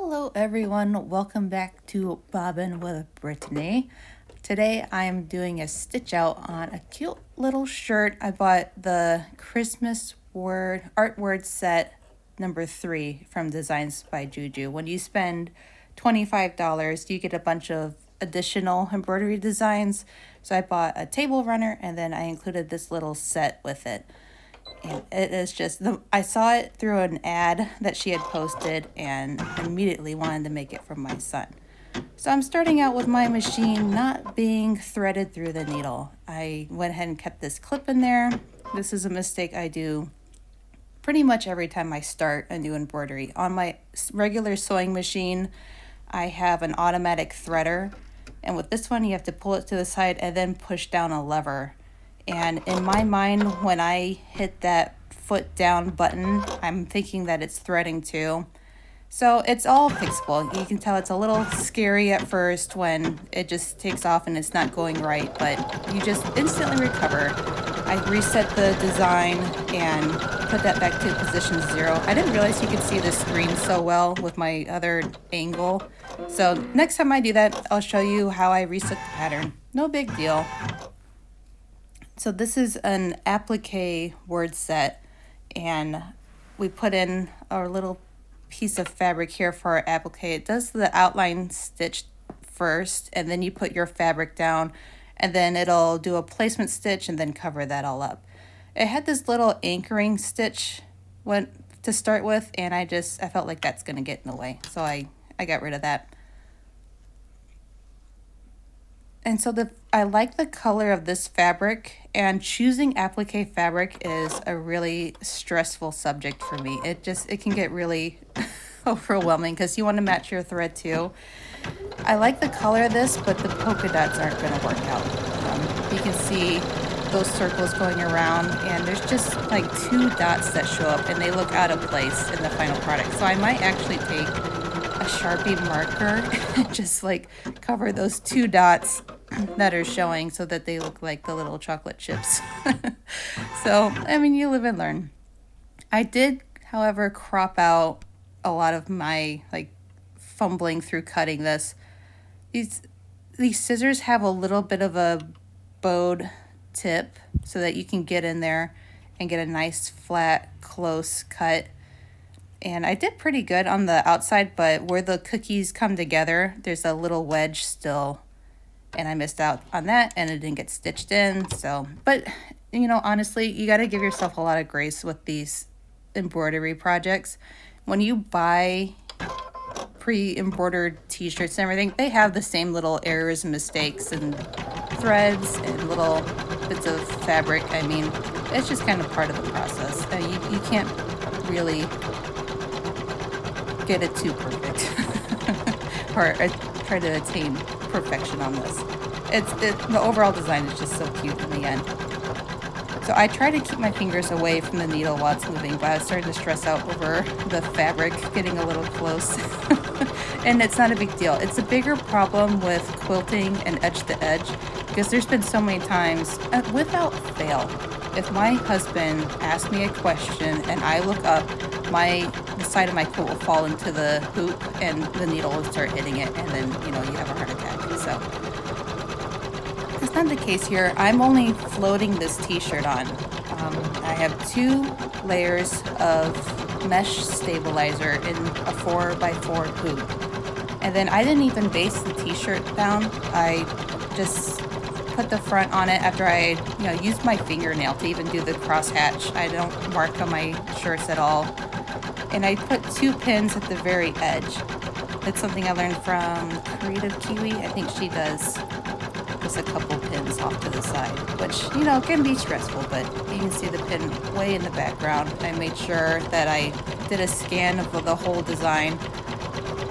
Hello everyone, welcome back to Bobbin with Brittany. Today I am doing a stitch out on a cute little shirt. I bought the Christmas art word set number 3 from Designs by Juju. When you spend $25, you get a bunch of additional embroidery designs. So I bought a table runner and then I included this little set with it. And it is just, I saw it through an ad that she had posted and immediately wanted to make it for my son. So I'm starting out with my machine not being threaded through the needle. I went ahead and kept this clip in there. This is a mistake I do pretty much every time I start a new embroidery. On my regular sewing machine, I have an automatic threader. And with this one, you have to pull it to the side and then push down a lever. And in my mind, when I hit that foot down button, I'm thinking that it's threading too. So it's all fixable. You can tell it's a little scary at first when it just takes off and it's not going right, but you just instantly recover. I reset the design and put that back to position 0. I didn't realize you could see the screen so well with my other angle. So next time I do that, I'll show you how I reset the pattern. No big deal. So this is an applique word set, and we put in our little piece of fabric here for our applique. It does the outline stitch first, and then you put your fabric down, and then it'll do a placement stitch and then cover that all up. It had this little anchoring stitch to start with, and I felt like that's going to get in the way, so I got rid of that. And so I like the color of this fabric, and choosing applique fabric is a really stressful subject for me. It can get really overwhelming because you want to match your thread too. I like the color of this, but the polka dots aren't going to work out. You can see those circles going around, and there's just like 2 dots that show up, and they look out of place in the final product. So I might actually take a Sharpie marker and just like cover those 2 dots that are showing so that they look like the little chocolate chips. So, I mean, you live and learn. I did, however, crop out a lot of my like fumbling through cutting this. These scissors have a little bit of a bowed tip so that you can get in there and get a nice flat close cut. And I did pretty good on the outside, but where the cookies come together, there's a little wedge still, and I missed out on that, and it didn't get stitched in. So, but you know, honestly, you got to give yourself a lot of grace with these embroidery projects. When you buy pre-embroidered t-shirts and everything, they have the same little errors and mistakes and threads and little bits of fabric. I mean, it's just kind of part of the process. You can't really get it too perfect or try to attain perfection on this. The overall design is just so cute in the end. So I try to keep my fingers away from the needle while it's moving, but I was starting to stress out over the fabric getting a little close. And it's not a big deal. It's a bigger problem with quilting and edge to edge because there's been so many times, without fail, if my husband asks me a question and I look up, the side of my quilt will fall into the hoop and the needle will start hitting it, and then you have a heart attack. So that's not the case here. I'm only floating this t-shirt on. I have 2 layers of mesh stabilizer in a 4x4 hoop, and then I didn't even base the t-shirt down. I just put the front on it after I used my fingernail to even do the cross hatch. I don't mark on my shirts at all. And I put 2 pins at the very edge. That's something I learned from Creative Kiwi. I think she does just a couple pins off to the side, which can be stressful, but you can see the pin way in the background. I made sure that I did a scan of the whole design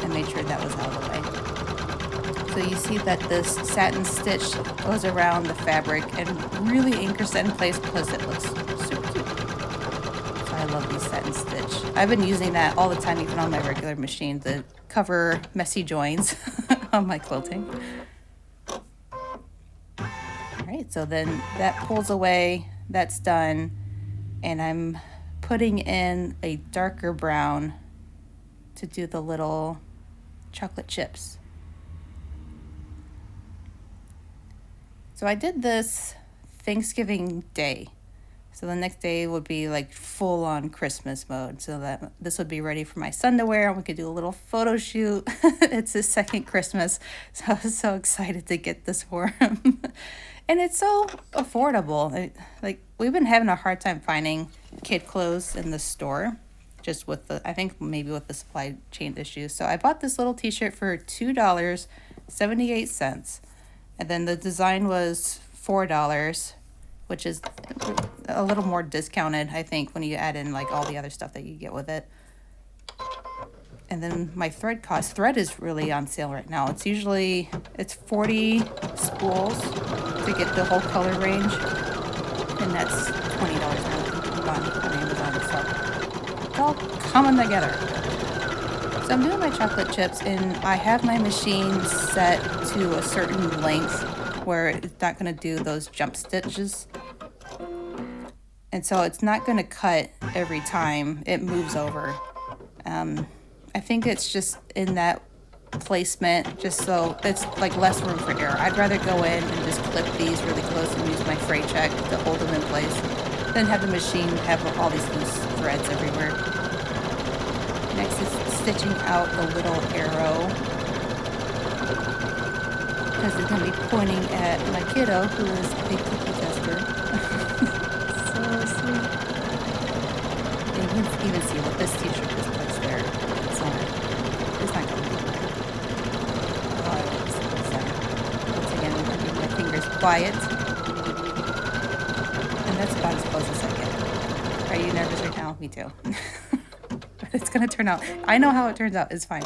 and made sure that was out of the way. So you see that this satin stitch goes around the fabric and really anchors that in place because it looks super cute. So I love these satin stitch. I've been using that all the time, even on my regular machine, to cover messy joins on my quilting. Alright, so then that pulls away, that's done, and I'm putting in a darker brown to do the little chocolate chips. So I did this Thanksgiving Day. So the next day would be like full on Christmas mode. So that this would be ready for my son to wear and we could do a little photo shoot. It's his second Christmas. So I was so excited to get this for him. And it's so affordable. Like we've been having a hard time finding kid clothes in the store. Just with I think maybe with the supply chain issues. So I bought this little t-shirt for $2.78. And then the design was $4, which is a little more discounted, I think, when you add in like all the other stuff that you get with it. And then my thread cost. Thread is really on sale right now. It's 40 spools to get the whole color range. And that's $20 on Amazon. So it's all coming together. So I'm doing my chocolate chips and I have my machine set to a certain length where it's not going to do those jump stitches. And so it's not going to cut every time it moves over. I think it's just in that placement, just so it's like less room for error. I'd rather go in and just clip these really close and use my freight check to hold them in place than have the machine have all these loose threads everywhere. Next is stitching out the little arrow, because it's going to be pointing at my kiddo, who is a big cookie tester. So sweet. And you can even see what this t-shirt just puts there. It's not going to be there. Oh, I love this design. Once again, I'm keeping my fingers quiet. And that's about as close as I get. Are you nervous right now? Me too. But it's going to turn out. I know how it turns out. It's fine.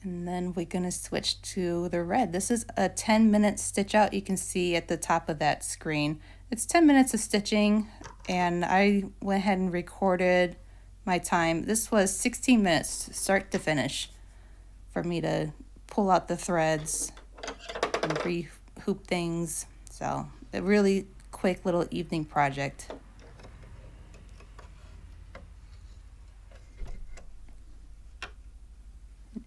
And then we're going to switch to the red. This is a 10-minute stitch out. You can see at the top of that screen. It's 10 minutes of stitching, and I went ahead and recorded my time. This was 16 minutes start to finish for me to pull out the threads and re-hoop things. So a really quick little evening project.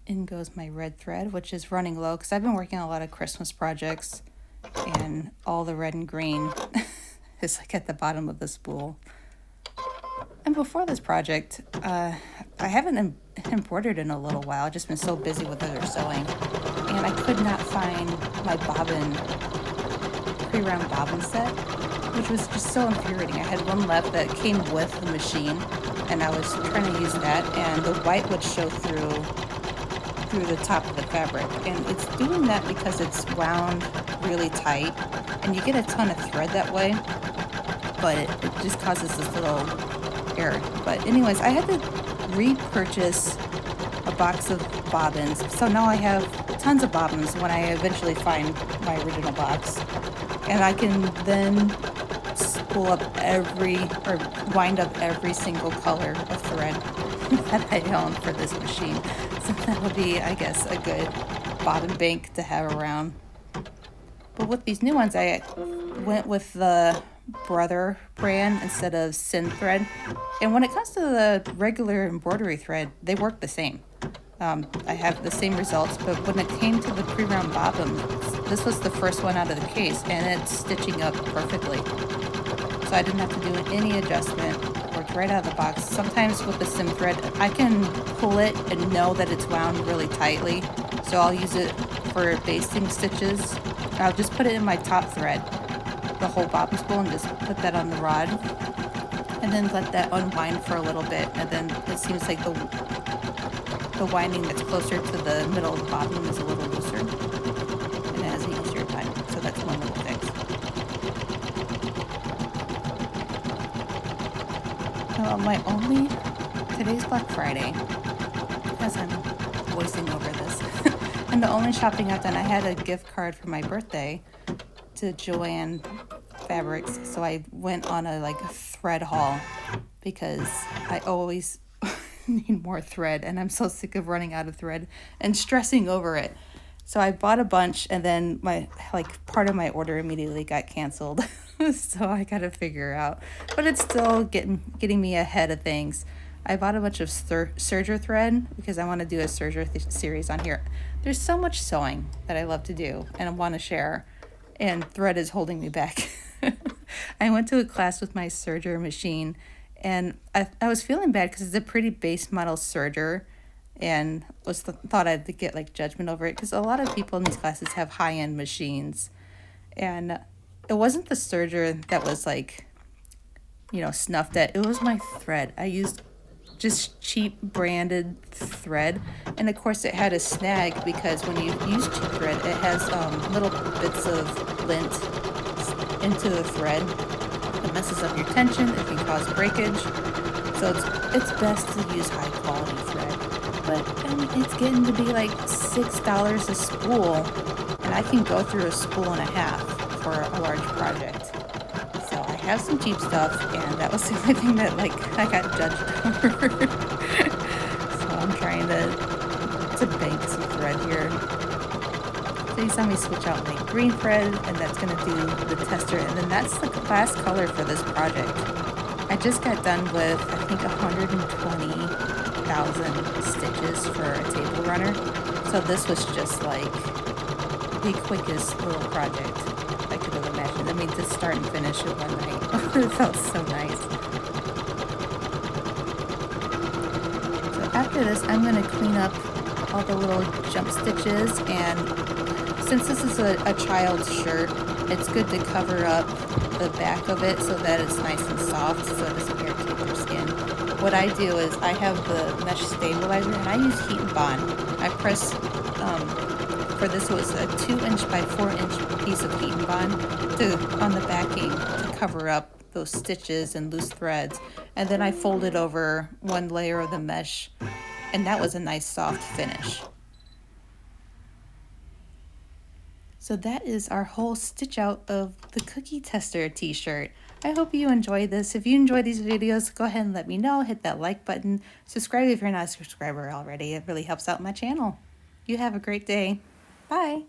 In goes my red thread, which is running low because I've been working on a lot of Christmas projects and all the red and green is like at the bottom of the spool. And before this project, I haven't embroidered in a little while. I've just been so busy with other sewing. And I could not find my pre-round bobbin set, which was just so infuriating. I had one left that came with the machine, and I was trying to use that, and the white would show through the top of the fabric, and it's doing that because it's wound really tight and you get a ton of thread that way, but it just causes this little error. But anyways, I had to repurchase a box of bobbins, so now I have tons of bobbins when I eventually find my original box, and I can then spool up wind up every single color of thread that I own for this machine. So that'll be, I guess, a good bobbin bank to have around. But with these new ones, I went with the Brother brand instead of Sin thread. And when it comes to the regular embroidery thread, they work the same. I have the same results, but when it came to the pre-round bobbin, this was the first one out of the case, and it's stitching up perfectly. So I didn't have to do any adjustment. Worked right out of the box. Sometimes with the Sim thread, I can pull it and know that it's wound really tightly. So I'll use it for basting stitches. I'll just put it in my top thread, the whole bobbin spool, and just put that on the rod. And then let that unwind for a little bit. And then it seems like the winding that's closer to the middle of the bobbin is a little looser. And it has an easier time. So that's one little fix. Today's Black Friday, as I'm voicing over this, and the only shopping I've done, I had a gift card for my birthday to Joanne Fabrics, so I went on a thread haul because I always need more thread, and I'm so sick of running out of thread and stressing over it. So I bought a bunch, and then part of my order immediately got canceled. So I gotta figure out, but it's still getting me ahead of things. I bought a bunch of serger thread because I want to do a serger series on here. There's so much sewing that I love to do and I want to share, and thread is holding me back. I went to a class with my serger machine, and I was feeling bad because it's a pretty base model serger, and thought I'd get like judgment over it because a lot of people in these classes have high-end machines, and it wasn't the serger that was like, you know, snuffed at. It was my thread. I used just cheap branded thread, and of course it had a snag because when you use cheap thread it has little bits of lint into the thread. It messes up your tension, it can cause breakage, so it's best to use high quality thread. But I mean, it's getting to be like $6 a spool, and I can go through a spool and a half for a large project. So I have some cheap stuff, and that was the only thing that like I got judged over. So I'm trying to bank some thread here. So you saw me switch out my green thread, and that's going to do the tester, and then that's the last color for this project. I just got done with, I think, 120,000 stitches for a table runner. So this was just like the quickest little project I could have imagined. I mean, to start and finish it one night. It felt so nice. So after this, I'm going to clean up all the little jump stitches, and since this is a child's shirt, it's good to cover up the back of it so that it's nice and soft so it doesn't irritate their skin. What I do is I have the mesh stabilizer, and I use heat and bond. I press, for this was a 2" by 4" piece of heat and bond on the backing to cover up those stitches and loose threads, and then I folded over one layer of the mesh, and that was a nice soft finish. So that is our whole stitch out of the Cookie Tester t-shirt. I hope you enjoyed this. If you enjoyed these videos, go ahead and let me know. Hit that like button. Subscribe if you're not a subscriber already. It really helps out my channel. You have a great day. Bye.